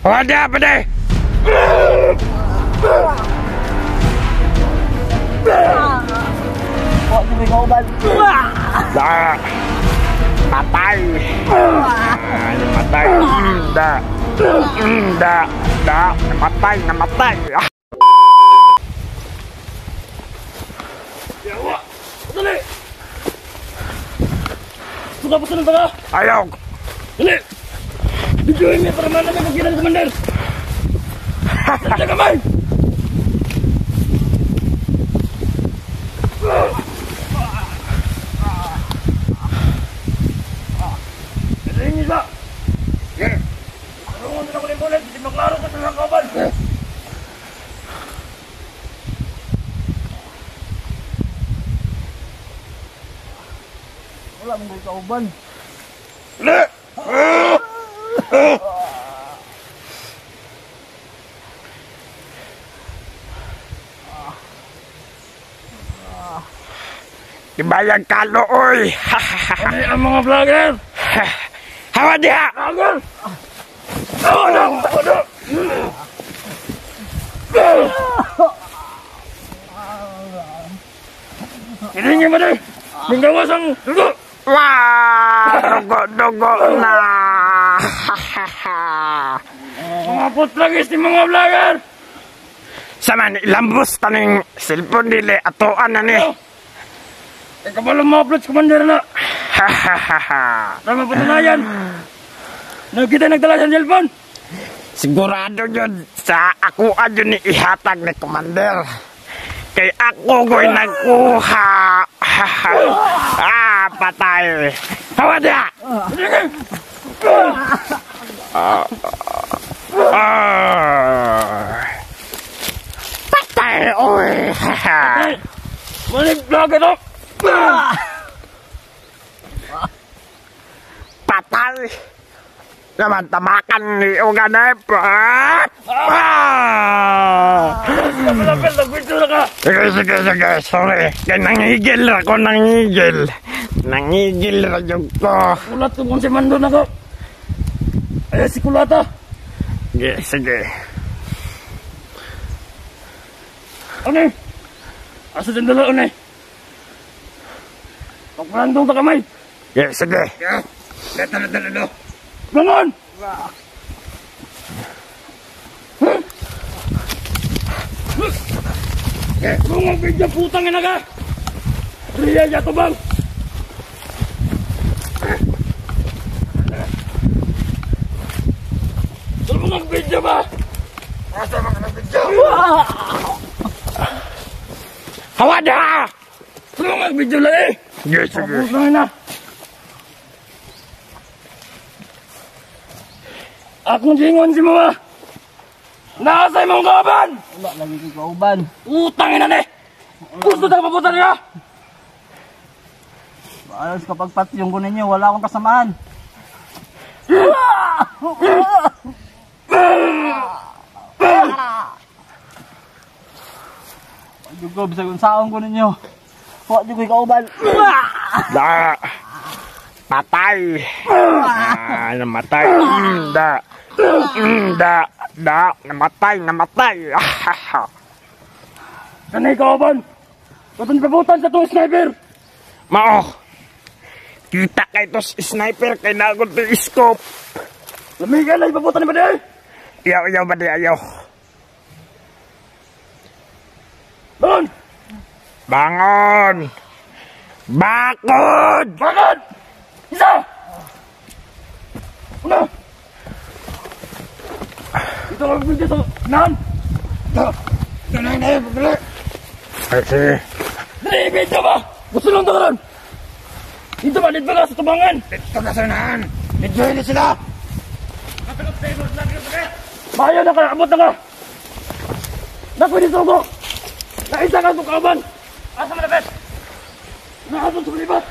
Ada apa deh? Kok diberi obat? Dah. Patay. Namatay. Dah. Dah. Namatay. Ya, Wak. Dali. Suka pesan tengah. Ayo. Dali. Videoin niya para malaman kung kailan Commander. Nandiyan ka, man. Nadirin niyo ba? Tulungan din ako ng bulan. Hindi maklaro ka sa nakaban. Wala mong may kauban. Le. Dibayang kalo, oy. Ano ang mga vlogger? Hawa dia. Vlogger! Ano? Hilingi mo din! Minggawas ang dugo! Wah, dugo na. Mga putlagis ni mga vlogger! Sama ni lambos taning cellphone dili atoan na ni. Ikaw ba lang ma-upload Commander na? Tama patunayan! Kita nagdala sa cellphone! Sigurado yun sa ako yun ni ihatag ni Commander. Kay ako ko'y nagkuha. Patay. Hawa dia. Patay, oy. Balik vlogger to! Patay. Naman tamakan ni Uganep. Malapit, nag-video na ka! Sige. Sorry. Kaya nangigil ako. Nangigil radyo ko. Kulat ko kung si Mando na ko. Ay, si Kulata. Sige. Ano? Asa din dala, ano? Pagparandong ta kamay. Sige. Dala. Bangon! Mga video putang ina ka! Riya to bang! Saan mga video ba? Asa mga video? Hawa dia! Saan mga video lang eh? Sige. Putang ina! Akong gingon si mama! Nakasay mong kauban! Wala lagi kay kauban. Utang ina ni! Gusto tayo papunta niya! Alas kapag patyong ko ninyo, wala akong kasamaan. Pagdug ko, bisag kung saong ko ninyo. Wala di ko'y kauban. Da. Patay. Namatay. Da. Namatay. Kanay kauban! Batang pabutan sa itong sniper! Mao. Kita kay tos sniper kay nagod to scope. Lamigan na ipabutan ni Baday! Ayaw ba di ayaw. Bangon! Bangon. Bakod. Bangon! Isa! Una! Ito lang pinti sa nan! Ganay na yun, pagdali! Ay, sige. Dali, video ba? Gusto lang takaran! Dito ba, dito ba sa tubangan? Dito ka sa unahan. Medyo hindi sila. Bahayan na ka, abot na ka! Nakoy dito ko! Naisa ka sa kauban! Asa malapit! Nakatong sa malibat!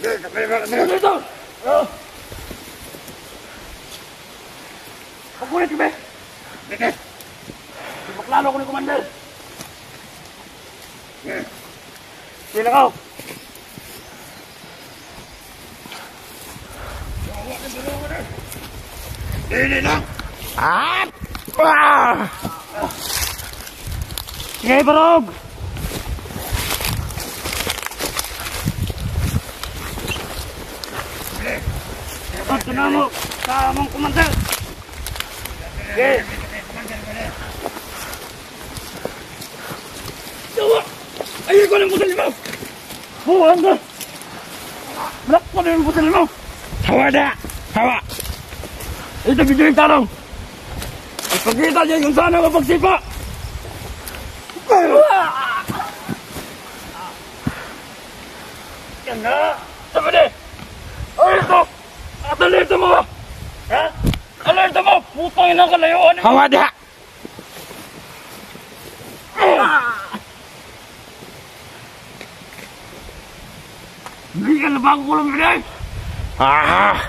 Dito! Pagkulit ka, be! Dito! Maklalo ko ni Commander! Sila ka! Ini lang. At! Ah! Sige, barog. Dapat ka na mo sa among kumandan. Sige. Yawa! Ayun ko ng butil mo! Buwan ka! Black ko na yung butil mo! Hawa na! Hawa! Ito video yung tarong! Ipagkita niya yung sana mapagsipa! Yan na! Sabi ni! Alerto! At alerto mo! Ha? Alerto mo! Putang ina kalayuan! Hawa na! Hindi ka na ba ako kulong binay? Ah!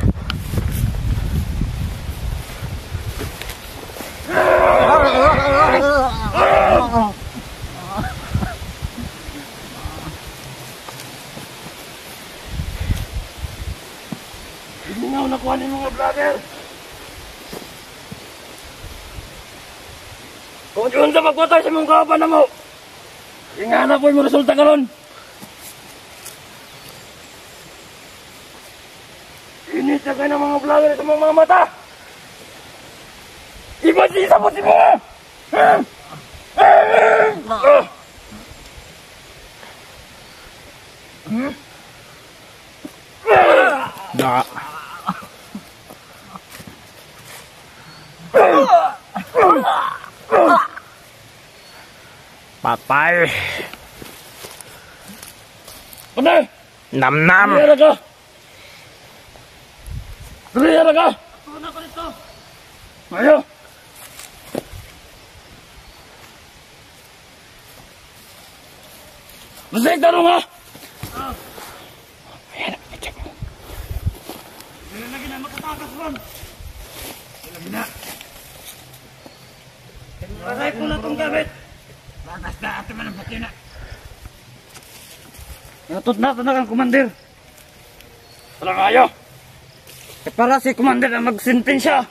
Hindi na ako nakuha ng mga vlogger. Kung yun sa magkutay sa mong kapan na mo, ingana po yung resulta ka ron. Inita kayo ng mga vlogger sa mga mata. Iba sisa po si mga. Da. Patay. Patay! Nam-nam. Tuloy ka! Tuloy ka! Tuloy ka nito! Ayaw! Masayag tanong ha! Ayan, check mo. Hindi lagi na makatakas ron! Lagi na! Aray ko na itong gamit! Bagas na ato man ang batina! Natot na kang kumandir! Walang ayaw! E para si kumandir na magsintensya!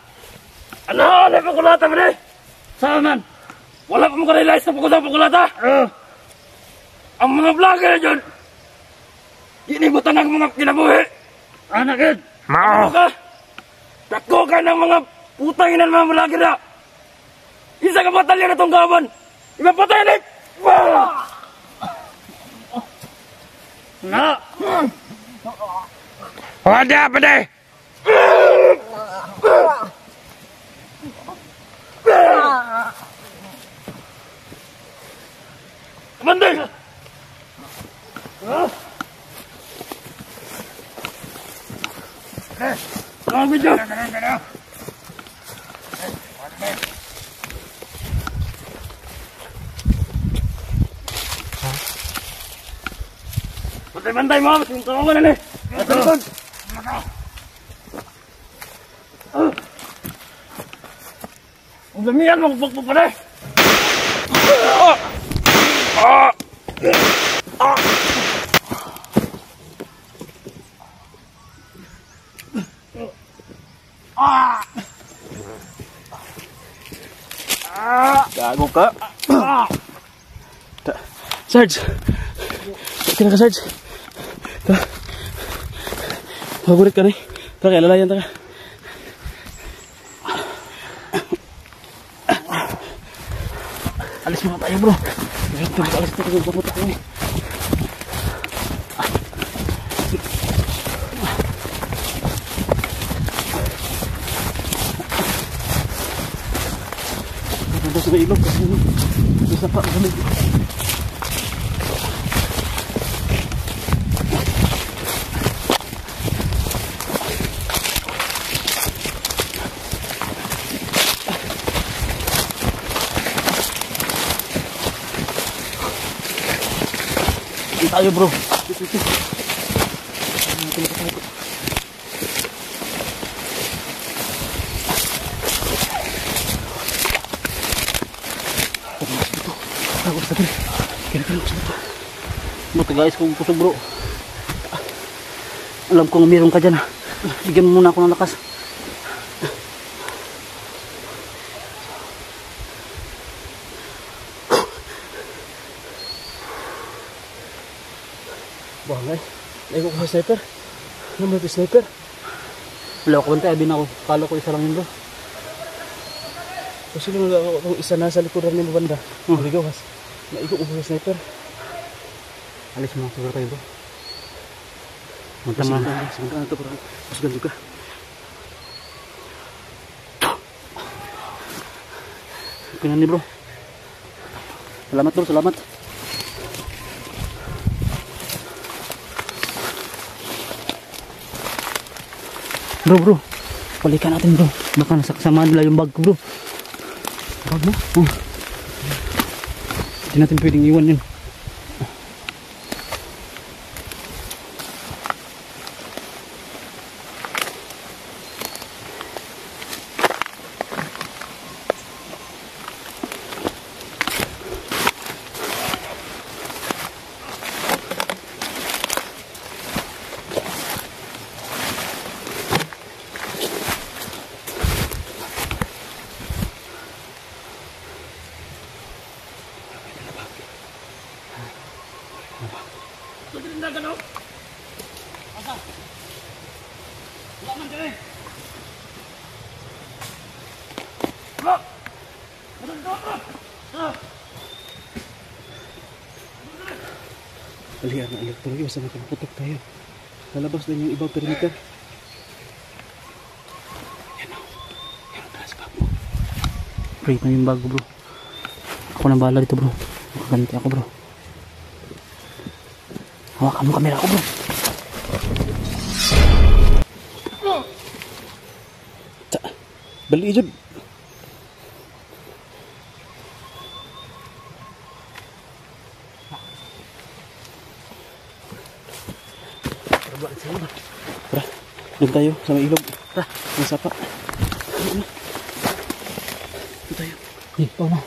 Ano pa kulata mo rin? Saan man? Wala pa mo ka-realize na pagkusang pakulata? Ang mga vlogger na dyan, inibutan ang mga kinabuhi. Anak yun, Mao. Tako ka ng mga putang ina ng mga vlogger na. Isa ka batalya na itong kaban. Iba patay ulit. Na. Wada pa de. Manday! Ang video! Bantay-bantay mo! Mas yung tawagan na eh! Nasa likod! Ang damihan! Magpagpag pa na eh! Gago ka. Sarge. Okay na ka, Sarge. Magulit ka na eh. Taka, lalayan taka. Alis muna tayo, bro. Alis tayo, pupunta ko. Punta sa ilog kasi isa pa kami. Tayo bro. Guys, kung kusog bro. Alam kong meron ka dyan ha. Bigyan mo muna ako ng lakas. Bangay. Naigo ko sa sniper. Ano ba ito sniper? Wala ko bantay. Abin ako. Kala ko isa lang yun bro. Kasi nung ako isa nasa likuran ni mo banda. Maligawas. Naigo ko sa sniper. Alis mo siguro tayo bro. Mantama. Sebentar na ito bro. Masugan juga. Okay na ni bro. Salamat bro, salamat. Bro, balikan natin bro. Baka nasa kasama nila yung bag ko bro. Bag mo? Hindi natin pwedeng iwan yun. Alihan na elektronik basta nakaputok tayo. Lalabas din yung ibang perimeter. Yan o. Yan o, taas bag mo. Break na yung bag bro. Ako nang bahala dito bro. Makaganti ako bro. Hawakan mo kamera ko bro. Bali jud. Tara, doon tayo sa may ilog. Tara, may sapa. Doon tayo. Dito na.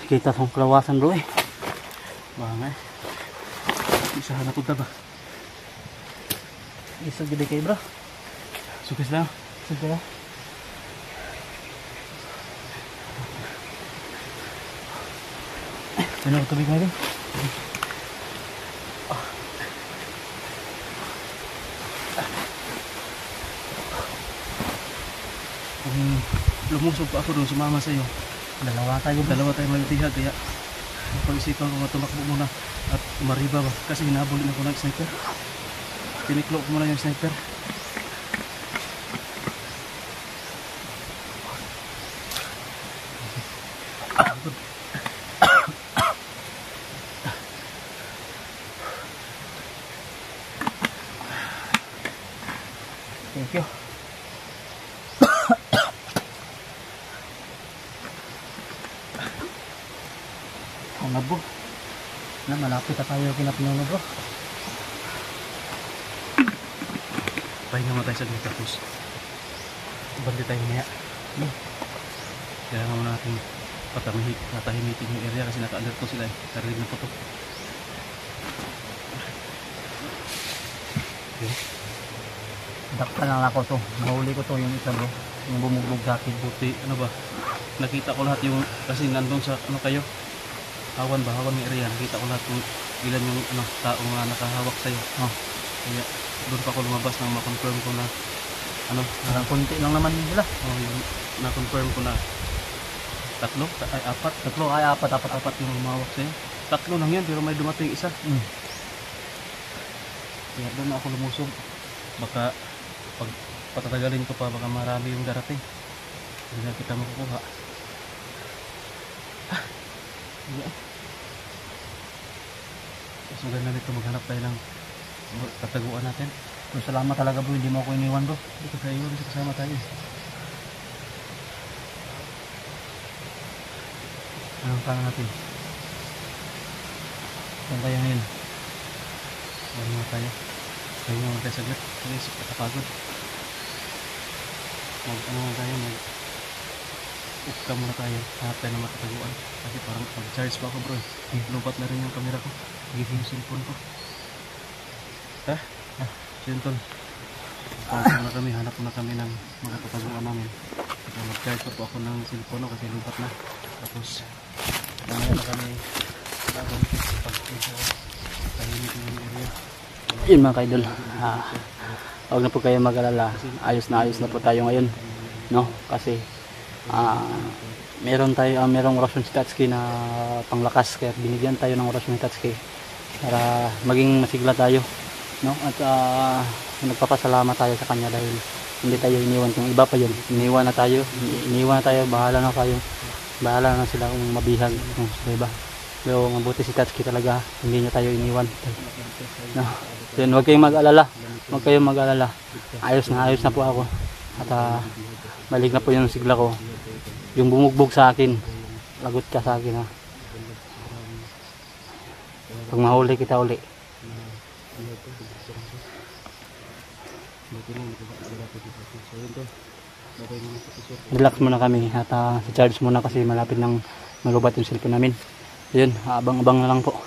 Kita sa kelawasan bro eh. Bangay. Isa na punta ba? Isa gede kayo bro. Sukses lang. Sukses lang. Ano tubig natin? Lumusog pa ako doon, sumama sa iyo. Dalawa tayo malutihag kaya pag-isipan ko nga tumakbo muna at mariba ba kasi hinabulin ako ng sniper. Piniklo ko muna yung sniper. Thank you. Ang bro. Na malapit na tayo kinapinuno bro. Pahinga mo tayo sa dito tapos bandi tayo niya. Kaya nga muna natin patahimitin yung area kasi naka-alert ko sila eh. Karinig na po to. Okay. Dakta lang ako to. Mahuli ko to yung isa bro. Yung bumugbog sa akin. Buti ano ba? Nakita ko lahat yung kasi nandun sa ano kayo. Hawan may area. Nakita ko lahat kung ilan yung ano, tao nga nakahawak sa'yo. Kaya doon pa ako lumabas nang ma-confirm ko na ano, parang konti lang naman nila. Yung na-confirm ko na apat yung lumawak sa'yo. Tatlo lang yan pero may dumating isa. Kaya doon na ako lumusog. Baka pag patatagalin ko pa baka marami yung darating. Hindi na kita makukuha. Mas maganda nito maghanap tayo ng tataguan natin. Bro, salamat talaga bro, hindi mo ako iniwan bro. Hindi ka iwan kasi kasama tayo. Anong plano natin? Saan tayo ngayon? Wala nga tayo. Tayo nga tayo saglit. Naisip katapagod. Ano nga tayo, upka muna tayo. Hanap tayo ng matataguan. Kasi parang mag-charge pa ako bro. Lubat na rin yung camera ko. Give yung cellphone ko. Ha? Sinton. Hanap na kami ng mga tataguan namin. Kaya mag-charge pa po ako ng cellphone ko kasi lubat na. Tapos mamaya na kami bagong pag-tahimik yung area. Yun mga kaidol, huwag na po kayo mag-alala. Ayos na po tayo ngayon, no? Kasi merong orasyon si Tatsuki na panglakas, kaya binigyan tayo ng orasyon ni Tatsuki para maging masigla tayo, no? At nagpapasalamat tayo sa kanya dahil hindi tayo iniwan. Kung iba pa yun, iniwan na tayo, bahala na sila kung mabihag, diba? Pero mabuti si Tatsuki talaga, hindi niya tayo iniwan, no? So yun, huwag kayong mag-alala, ayos na po ako. At balik na po yung sigla ko, yung bumugbog sa akin, lagot ka sa akin ha. Pag mahuli kita uli. Relax muna kami at charge muna kasi malapit nang malubat yung cellphone namin. Yun, abang-abang na lang po.